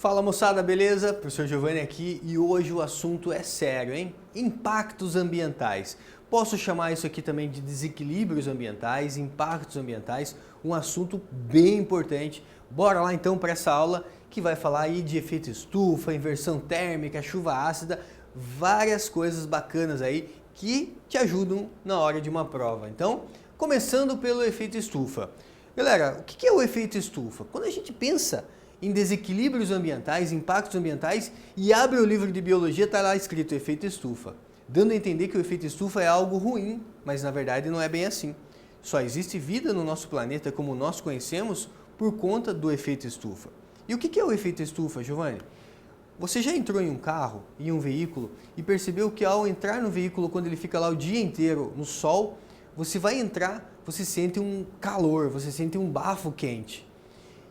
Fala moçada, beleza? Professor Giovanni aqui e hoje o assunto é sério, hein? Impactos ambientais. Posso chamar isso aqui também de desequilíbrios ambientais, impactos ambientais, um assunto bem importante. Bora lá então para essa aula que vai falar aí de efeito estufa, inversão térmica, chuva ácida, várias coisas bacanas aí que te ajudam na hora de uma prova. Então, começando pelo efeito estufa. Galera, o que é o efeito estufa? Quando a gente pensa em desequilíbrios ambientais, impactos ambientais, e abre o livro de biologia, está lá escrito efeito estufa, dando a entender que o efeito estufa é algo ruim, mas na verdade não é bem assim. Só existe vida no nosso planeta como nós conhecemos por conta do efeito estufa. E o que é o efeito estufa, Giovanni? Você já entrou em um carro, em um veículo, e percebeu que ao entrar no veículo, quando ele fica lá o dia inteiro no sol, você vai entrar, você sente um calor, você sente um bafo quente.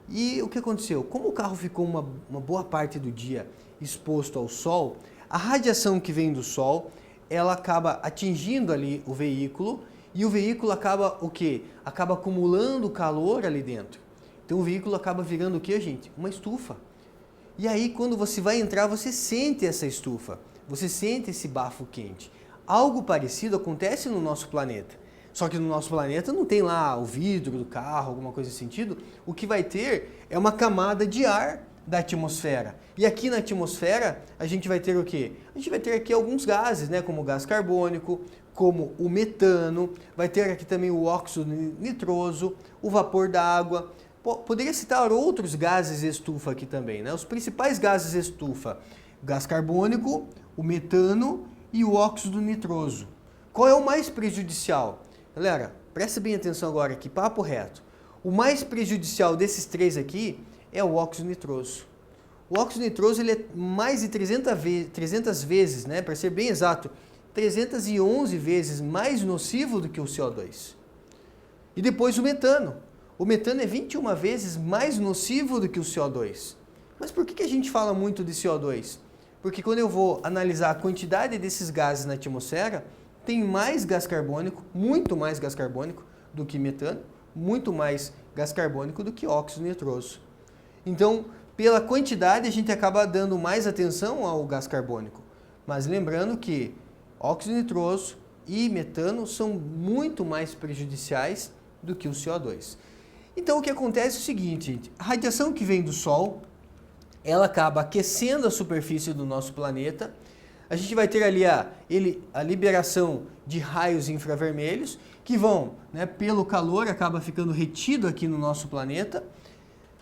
E o que aconteceu? Como o carro ficou uma boa parte do dia exposto ao sol, a radiação que vem do sol, ela acaba atingindo ali o veículo e o veículo acaba o quê? Acaba acumulando calor ali dentro. Então o veículo acaba virando o quê, gente? Uma estufa. E aí quando você vai entrar, você sente essa estufa, você sente esse bafo quente. Algo parecido acontece no nosso planeta. Só que no nosso planeta não tem lá o vidro do carro, alguma coisa nesse sentido. O que vai ter é uma camada de ar da atmosfera. E aqui na atmosfera a gente vai ter o quê? A gente vai ter aqui alguns gases, né? Como o gás carbônico, como o metano, vai ter aqui também o óxido nitroso, o vapor da água. Poderia citar outros gases estufa aqui também, né? Os principais gases estufa, o gás carbônico, o metano e o óxido nitroso. Qual é o mais prejudicial? Galera, presta bem atenção agora aqui, papo reto. O mais prejudicial desses três aqui é o óxido nitroso. O óxido nitroso ele é mais de 300 vezes, né, para ser bem exato, 311 vezes mais nocivo do que o CO2. E depois o metano. O metano é 21 vezes mais nocivo do que o CO2. Mas por que a gente fala muito de CO2? Porque quando eu vou analisar a quantidade desses gases na atmosfera, tem mais gás carbônico, muito mais gás carbônico do que metano, muito mais gás carbônico do que óxido nitroso. Então, pela quantidade, a gente acaba dando mais atenção ao gás carbônico. Mas lembrando que óxido nitroso e metano são muito mais prejudiciais do que o CO2. Então, o que acontece é o seguinte, gente, a radiação que vem do Sol, ela acaba aquecendo a superfície do nosso planeta. A gente vai ter ali a liberação de raios infravermelhos que vão, né, pelo calor, acaba ficando retido aqui no nosso planeta,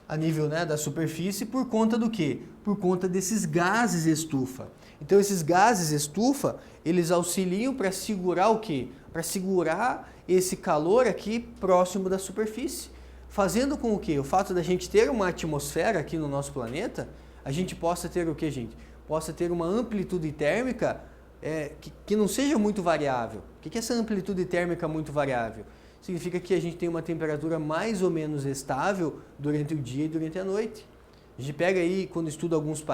a nível, né, da superfície, por conta do quê? Por conta desses gases estufa. Então esses gases estufa, eles auxiliam para segurar o quê? Para segurar esse calor aqui próximo da superfície, fazendo com que o fato da gente ter uma atmosfera aqui no nosso planeta, a gente possa ter o quê, gente? Possa ter uma amplitude térmica que não seja muito variável. O que é essa amplitude térmica muito variável? Significa que a gente tem uma temperatura mais ou menos estável durante o dia e durante a noite. A gente pega aí, quando estuda alguns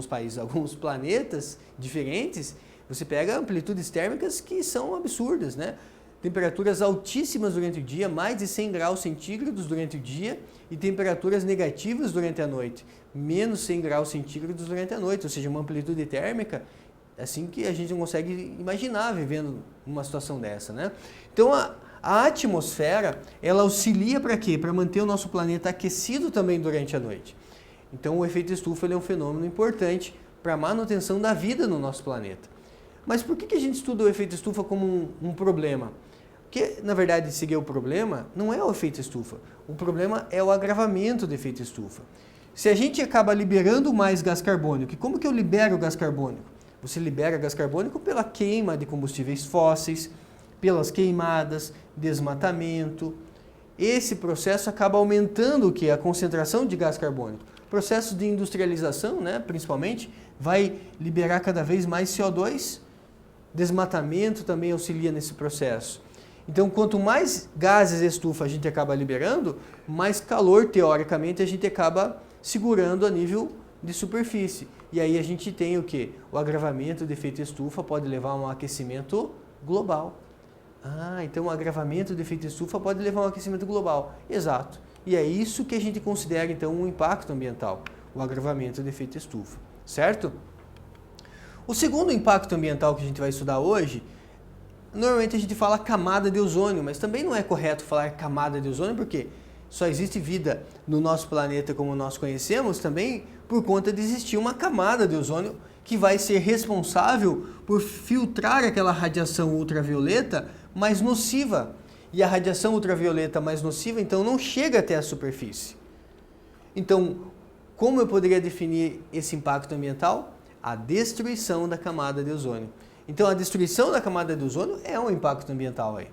países, alguns planetas diferentes, você pega amplitudes térmicas que são absurdas, né? Temperaturas altíssimas durante o dia, mais de 100 graus centígrados durante o dia e temperaturas negativas durante a noite, menos 100 graus centígrados durante a noite, ou seja, uma amplitude térmica assim que a gente não consegue imaginar vivendo uma situação dessa, né? Então a atmosfera, ela auxilia para quê? Para manter o nosso planeta aquecido também durante a noite. Então o efeito estufa ele é um fenômeno importante para a manutenção da vida no nosso planeta. Mas por que a gente estuda o efeito estufa como um problema? Porque, na verdade, seguir o problema não é o efeito estufa. O problema é o agravamento do efeito estufa. Se a gente acaba liberando mais gás carbônico, e como que eu libero o gás carbônico? Você libera gás carbônico pela queima de combustíveis fósseis, pelas queimadas, desmatamento. Esse processo acaba aumentando o quê? A concentração de gás carbônico. Processo de industrialização, né, principalmente, vai liberar cada vez mais CO2. Desmatamento também auxilia nesse processo. Então, quanto mais gases estufa a gente acaba liberando, mais calor, teoricamente, a gente acaba segurando a nível de superfície. E aí a gente tem o quê? O agravamento do efeito estufa pode levar a um aquecimento global. Então o agravamento do efeito estufa pode levar a um aquecimento global. Exato. E é isso que a gente considera, então, um impacto ambiental. o agravamento do efeito estufa, certo? O segundo impacto ambiental que a gente vai estudar hoje, normalmente a gente fala camada de ozônio, mas também não é correto falar camada de ozônio, porque só existe vida no nosso planeta como nós conhecemos também por conta de existir uma camada de ozônio que vai ser responsável por filtrar aquela radiação ultravioleta mais nociva. E a radiação ultravioleta mais nociva, então, não chega até a superfície. Então, como eu poderia definir esse impacto ambiental? A destruição da camada de ozônio. Então, a destruição da camada de ozônio é um impacto ambiental aí.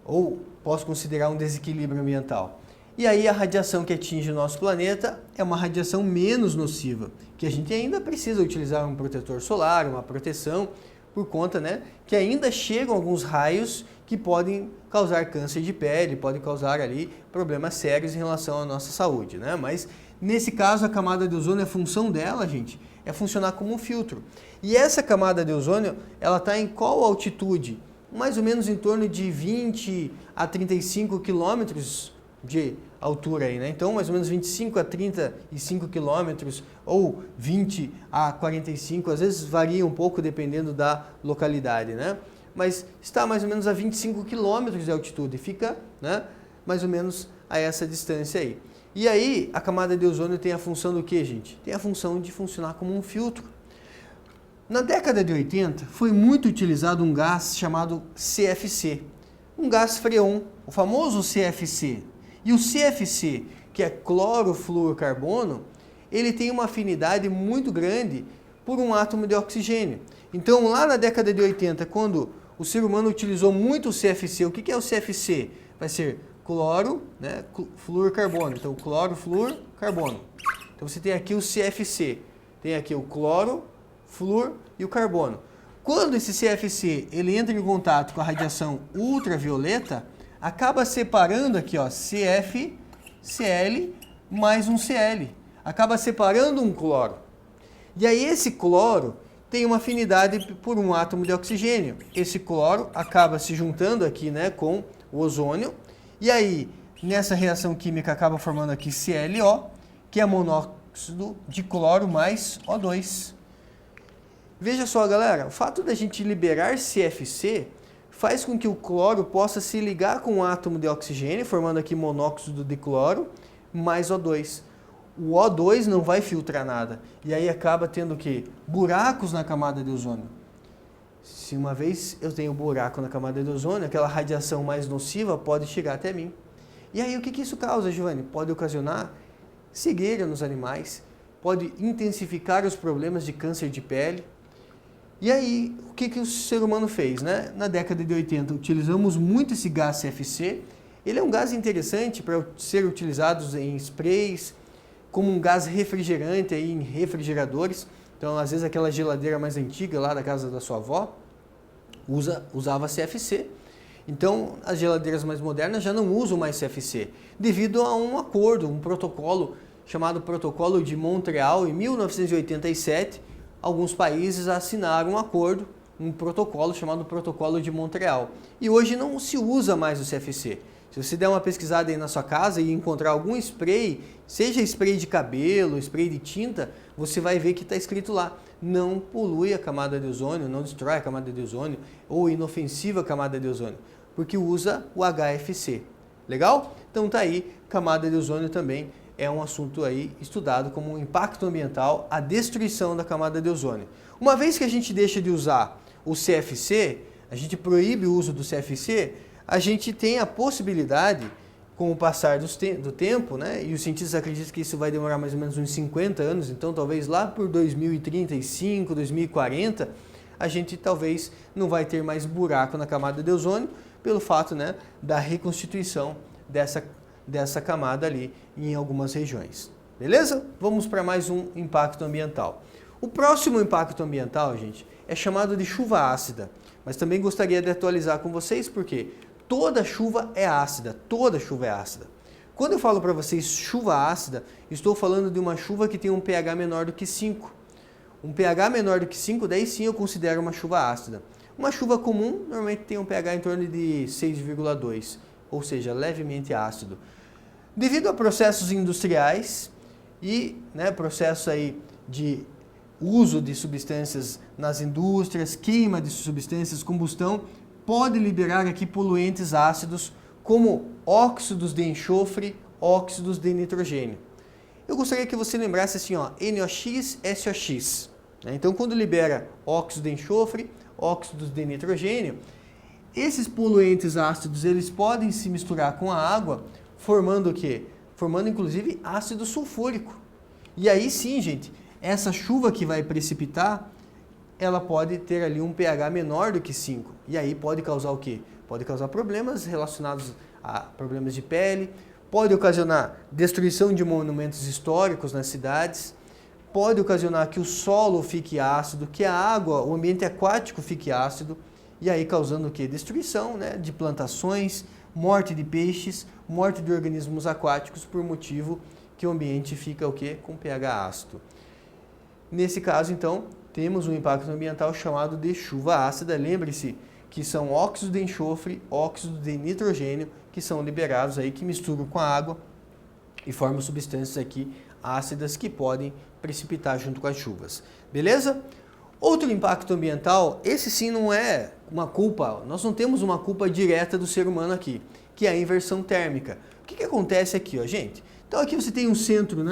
Ou posso considerar um desequilíbrio ambiental. E aí a radiação que atinge o nosso planeta é uma radiação menos nociva, que a gente ainda precisa utilizar um protetor solar, uma proteção, por conta, né, que ainda chegam alguns raios que podem causar câncer de pele, podem causar ali problemas sérios em relação à nossa saúde, né? Mas nesse caso a camada de ozônio, a função dela, gente, é funcionar como um filtro. E essa camada de ozônio, ela está em qual altitude? Mais ou menos em torno de 20 a 35 quilômetros de altura aí, né? Então, mais ou menos 25 a 35 quilômetros ou 20 a 45, às vezes varia um pouco dependendo da localidade, né? Mas está mais ou menos a 25 quilômetros de altitude, fica, né, mais ou menos a essa distância aí. E aí, a camada de ozônio tem a função do que, gente? Tem a função de funcionar como um filtro. Na década de 80, foi muito utilizado um gás chamado CFC, um gás freon, o famoso CFC. E o CFC, que é clorofluorcarbono, ele tem uma afinidade muito grande por um átomo de oxigênio. Então, lá na década de 80, quando o ser humano utilizou muito o CFC, o que é o CFC? Vai ser cloro, né, fluorcarbono. Então, clorofluorcarbono. Então, você tem aqui o CFC, tem aqui o cloro, flúor e o carbono. Quando esse CFC ele entra em contato com a radiação ultravioleta, acaba separando aqui, ó, CFCl mais um Cl. Acaba separando um cloro. E aí esse cloro tem uma afinidade por um átomo de oxigênio. Esse cloro acaba se juntando aqui, né, com o ozônio. E aí, nessa reação química, acaba formando aqui ClO, que é monóxido de cloro mais O2. Veja só, galera, o fato da gente liberar CFC faz com que o cloro possa se ligar com um átomo de oxigênio, formando aqui monóxido de cloro, mais O2. O O2 não vai filtrar nada, e aí acaba tendo o quê? Buracos na camada de ozônio. Se uma vez eu tenho buraco na camada de ozônio, aquela radiação mais nociva pode chegar até mim. E aí o que isso causa, Giovanni? Pode ocasionar cegueira nos animais, pode intensificar os problemas de câncer de pele. E aí, o que o ser humano fez, né? Na década de 80, utilizamos muito esse gás CFC. Ele é um gás interessante para ser utilizado em sprays, como um gás refrigerante aí em refrigeradores. Então, às vezes, aquela geladeira mais antiga lá da casa da sua avó usava CFC. Então, as geladeiras mais modernas já não usam mais CFC, devido a um acordo, um protocolo chamado Protocolo de Montreal, em 1987. Alguns países assinaram um acordo, um protocolo chamado Protocolo de Montreal. E hoje não se usa mais o CFC. Se você der uma pesquisada aí na sua casa e encontrar algum spray, seja spray de cabelo, spray de tinta, você vai ver que está escrito lá: não polui a camada de ozônio, não destrói a camada de ozônio ou inofensiva camada de ozônio, porque usa o HFC. Legal? Então tá aí, camada de ozônio também é um assunto aí estudado como um impacto ambiental, a destruição da camada de ozônio. Uma vez que a gente deixa de usar o CFC, a gente proíbe o uso do CFC, a gente tem a possibilidade, com o passar do tempo, né, e os cientistas acreditam que isso vai demorar mais ou menos uns 50 anos, então talvez lá por 2035, 2040, a gente talvez não vai ter mais buraco na camada de ozônio, pelo fato, né, da reconstituição dessa camada ali em algumas regiões. Beleza? Vamos para mais um impacto ambiental. O próximo impacto ambiental, gente, é chamado de chuva ácida, mas também gostaria de atualizar com vocês porque toda chuva é ácida, toda chuva é ácida. Quando eu falo para vocês chuva ácida, estou falando de uma chuva que tem um pH menor do que 5. Um pH menor do que 5, daí sim eu considero uma chuva ácida. Uma chuva comum normalmente tem um pH em torno de 6,2, ou seja, levemente ácido. Devido a processos industriais, e processos aí de uso de substâncias nas indústrias, queima de substâncias, combustão, pode liberar aqui poluentes ácidos como óxidos de enxofre, óxidos de nitrogênio. Eu gostaria que você lembrasse assim, ó, NOx, SOx. Então, quando libera óxido de enxofre, óxidos de nitrogênio, esses poluentes ácidos, eles podem se misturar com a água, formando o quê? Formando, inclusive, ácido sulfúrico. E aí sim, gente, essa chuva que vai precipitar, ela pode ter ali um pH menor do que 5. E aí pode causar o quê? Pode causar problemas relacionados a problemas de pele, pode ocasionar destruição de monumentos históricos nas cidades, pode ocasionar que o solo fique ácido, que a água, o ambiente aquático fique ácido, e aí causando o quê? Destruição, de plantações, morte de peixes, morte de organismos aquáticos por motivo que o ambiente fica o quê? Com pH ácido. Nesse caso, então, temos um impacto ambiental chamado de chuva ácida. Lembre-se que são óxidos de enxofre, óxidos de nitrogênio que são liberados aí, que misturam com a água e formam substâncias aqui ácidas que podem precipitar junto com as chuvas. Beleza? Outro impacto ambiental, esse sim não é uma culpa, nós não temos uma culpa direta do ser humano aqui, que é a inversão térmica. O que acontece aqui, ó, gente? Então aqui você tem um centro,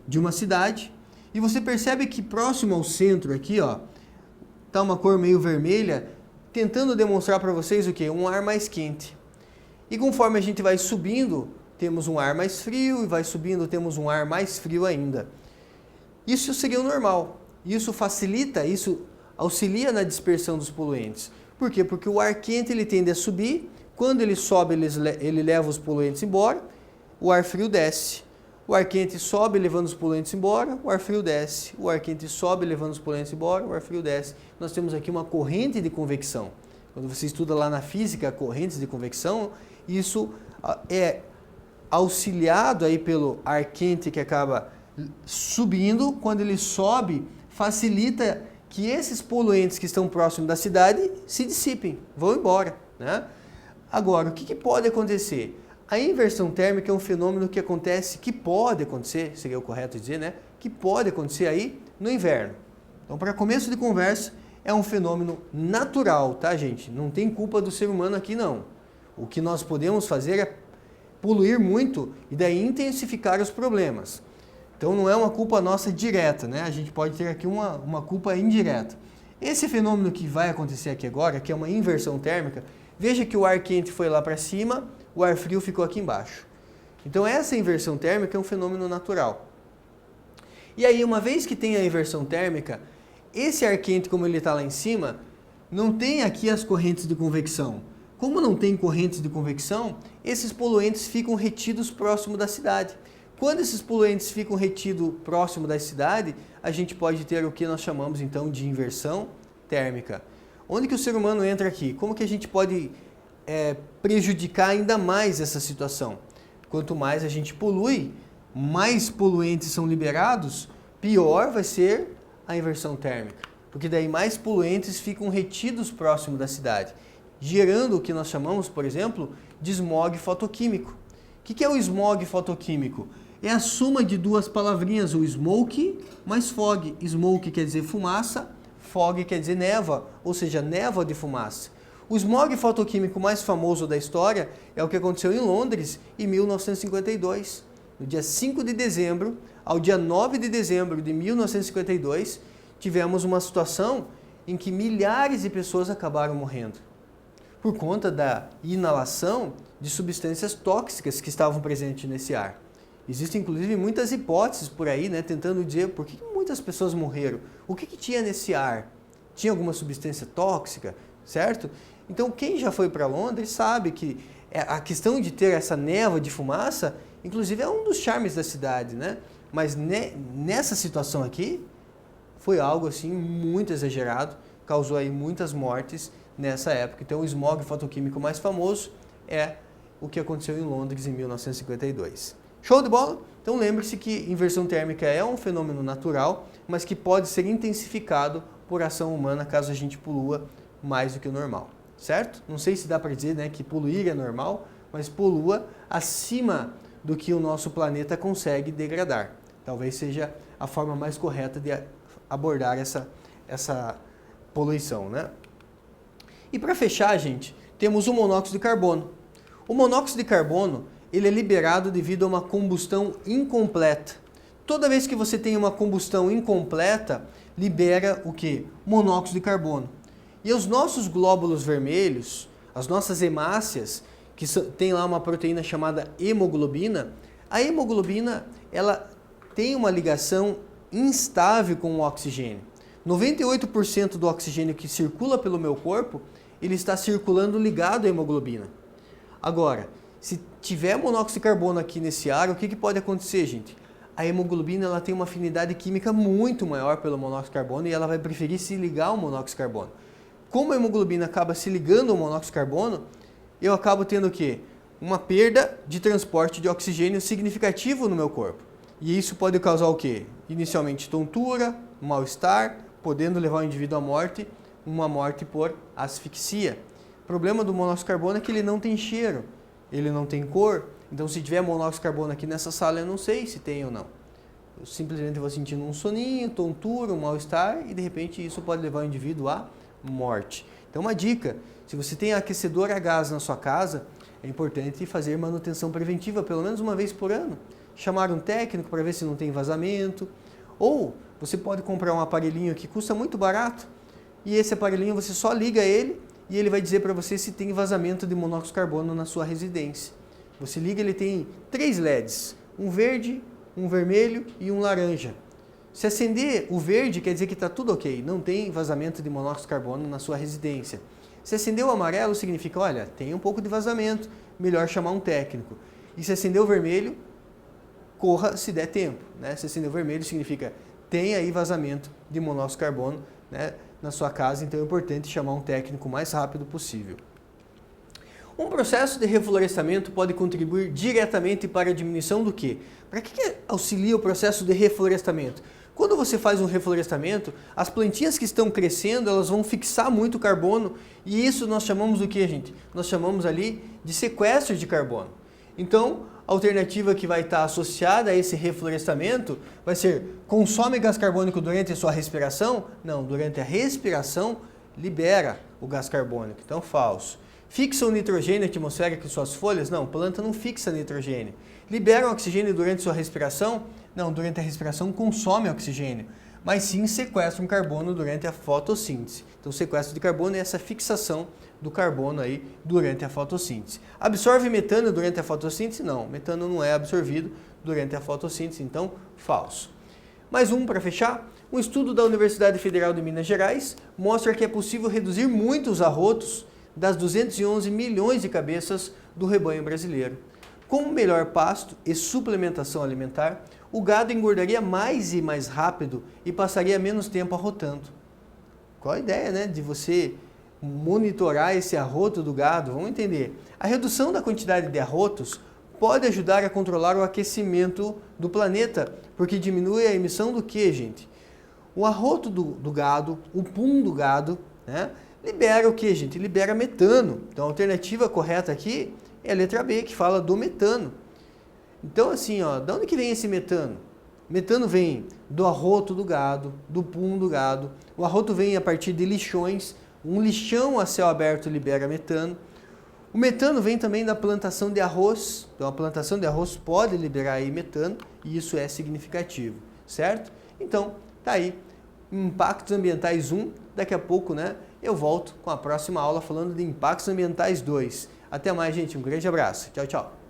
de uma cidade, e você percebe que próximo ao centro aqui, ó, tá uma cor meio vermelha, tentando demonstrar para vocês o quê? Um ar mais quente. E conforme a gente vai subindo, temos um ar mais frio, e vai subindo, temos um ar mais frio ainda. Isso seria o normal. Isso facilita, isso auxilia na dispersão dos poluentes. Por quê? Porque o ar quente ele tende a subir, quando ele sobe ele leva os poluentes embora, o ar frio desce. O ar quente sobe levando os poluentes embora, o ar frio desce. O ar quente sobe levando os poluentes embora, o ar frio desce. Nós temos aqui uma corrente de convecção. Quando você estuda lá na física correntes de convecção, isso é auxiliado aí pelo ar quente que acaba subindo. Quando ele sobe, facilita que esses poluentes que estão próximos da cidade se dissipem, vão embora. Agora, o que pode acontecer? A inversão térmica é um fenômeno que acontece, que pode acontecer, seria o correto dizer, que pode acontecer aí no inverno. Então, para começo de conversa, é um fenômeno natural, tá, gente? Não tem culpa do ser humano aqui, não. O que nós podemos fazer é poluir muito e daí intensificar os problemas. Então, não é uma culpa nossa direta, A gente pode ter aqui uma culpa indireta. Esse fenômeno que vai acontecer aqui agora, que é uma inversão térmica, veja que o ar quente foi lá para cima, o ar frio ficou aqui embaixo. Então essa inversão térmica é um fenômeno natural. E aí, uma vez que tem a inversão térmica, esse ar quente, como ele está lá em cima, não tem aqui as correntes de convecção. Como não tem correntes de convecção, esses poluentes ficam retidos próximo da cidade. Quando esses poluentes ficam retidos próximo da cidade, a gente pode ter o que nós chamamos então de inversão térmica. Onde que o ser humano entra aqui? Como que a gente pode prejudicar ainda mais essa situação? Quanto mais a gente polui, mais poluentes são liberados, pior vai ser a inversão térmica. Porque daí mais poluentes ficam retidos próximo da cidade, gerando o que nós chamamos, por exemplo, de smog fotoquímico. O que é o smog fotoquímico? É a soma de duas palavrinhas, o smoke mais fog. Smoke quer dizer fumaça, fog quer dizer névoa, ou seja, névoa de fumaça. O smog fotoquímico mais famoso da história é o que aconteceu em Londres em 1952. No dia 5 de dezembro ao dia 9 de dezembro de 1952, tivemos uma situação em que milhares de pessoas acabaram morrendo por conta da inalação de substâncias tóxicas que estavam presentes nesse ar. Existem inclusive muitas hipóteses por aí, tentando dizer por que muitas pessoas morreram. O que tinha nesse ar? Tinha alguma substância tóxica, certo? Então, quem já foi para Londres sabe que a questão de ter essa névoa de fumaça, inclusive, é um dos charmes da cidade, Mas nessa situação aqui, foi algo assim muito exagerado, causou aí muitas mortes nessa época. Então, o smog fotoquímico mais famoso é o que aconteceu em Londres em 1952. Show de bola? Então, lembre-se que inversão térmica é um fenômeno natural, mas que pode ser intensificado por ação humana caso a gente polua mais do que o normal. Certo? Não sei se dá para dizer que poluir é normal, mas polua acima do que o nosso planeta consegue degradar. Talvez seja a forma mais correta de abordar essa poluição, né? E para fechar, gente, temos o monóxido de carbono. O monóxido de carbono, ele é liberado devido a uma combustão incompleta. Toda vez que você tem uma combustão incompleta, libera o quê? Monóxido de carbono. E os nossos glóbulos vermelhos, as nossas hemácias, que tem lá uma proteína chamada hemoglobina, a hemoglobina, ela tem uma ligação instável com o oxigênio. 98% do oxigênio que circula pelo meu corpo, ele está circulando ligado à hemoglobina. Agora, se tiver monóxido de carbono aqui nesse ar, o que pode acontecer, gente? A hemoglobina ela tem uma afinidade química muito maior pelo monóxido de carbono e ela vai preferir se ligar ao monóxido de carbono. Como a hemoglobina acaba se ligando ao monóxido de carbono, eu acabo tendo o quê? Uma perda de transporte de oxigênio significativo no meu corpo. E isso pode causar o quê? Inicialmente tontura, mal-estar, podendo levar o indivíduo à morte, uma morte por asfixia. O problema do monóxido de carbono é que ele não tem cheiro, ele não tem cor. Então, se tiver monóxido de carbono aqui nessa sala, eu não sei se tem ou não. Eu simplesmente vou sentindo um soninho, tontura, um mal-estar e de repente isso pode levar o indivíduo à morte. Então, uma dica, se você tem aquecedor a gás na sua casa, é importante fazer manutenção preventiva pelo menos uma vez por ano. Chamar um técnico para ver se não tem vazamento. Ou você pode comprar um aparelhinho que custa muito barato e esse aparelhinho você só liga ele e ele vai dizer para você se tem vazamento de monóxido de carbono na sua residência. Você liga, ele tem 3 LEDs, um verde, um vermelho e um laranja. Se acender o verde, quer dizer que está tudo ok, não tem vazamento de monóxido de carbono na sua residência. Se acender o amarelo, significa, olha, tem um pouco de vazamento, melhor chamar um técnico. E se acender o vermelho, corra se der tempo. Né? Se acender o vermelho, significa, tem aí vazamento de monóxido de carbono, né, na sua casa, então é importante chamar um técnico o mais rápido possível. Um processo de reflorestamento pode contribuir diretamente para a diminuição do quê? Para que auxilia o processo de reflorestamento? Quando você faz um reflorestamento, as plantinhas que estão crescendo, elas vão fixar muito carbono e isso nós chamamos do que, gente? Nós chamamos ali de sequestro de carbono. Então, a alternativa que vai estar associada a esse reflorestamento vai ser: consome gás carbônico durante a sua respiração? Não, durante a respiração libera o gás carbônico, então falso. Fixa o nitrogênio atmosférico em suas folhas? Não, planta não fixa nitrogênio. Libera o oxigênio durante sua respiração? Não, durante a respiração consome oxigênio, mas sim sequestra um carbono durante a fotossíntese. Então, sequestro de carbono é essa fixação do carbono aí durante a fotossíntese. Absorve metano durante a fotossíntese? Não, metano não é absorvido durante a fotossíntese, então falso. Mais um para fechar. Um estudo da Universidade Federal de Minas Gerais mostra que é possível reduzir muito os arrotos das 211 milhões de cabeças do rebanho brasileiro. Com melhor pasto e suplementação alimentar, o gado engordaria mais e mais rápido e passaria menos tempo arrotando. Qual a ideia, né, de você monitorar esse arroto do gado? Vamos entender. A redução da quantidade de arrotos pode ajudar a controlar o aquecimento do planeta, porque diminui a emissão do que, gente? O arroto do gado, o pum do gado, né, libera o que, gente? Libera metano. Então, a alternativa correta aqui é a letra B, que fala do metano. Então, assim, ó, de onde que vem esse metano? Metano vem do arroto do gado, do pum do gado. O arroto vem a partir de lixões. Um lixão a céu aberto libera metano. O metano vem também da plantação de arroz. Então, a plantação de arroz pode liberar aí metano e isso é significativo, certo? Então, tá aí. Impactos Ambientais 1. Daqui a pouco, né, eu volto com a próxima aula falando de Impactos Ambientais 2. Até mais, gente. Um grande abraço. Tchau, tchau.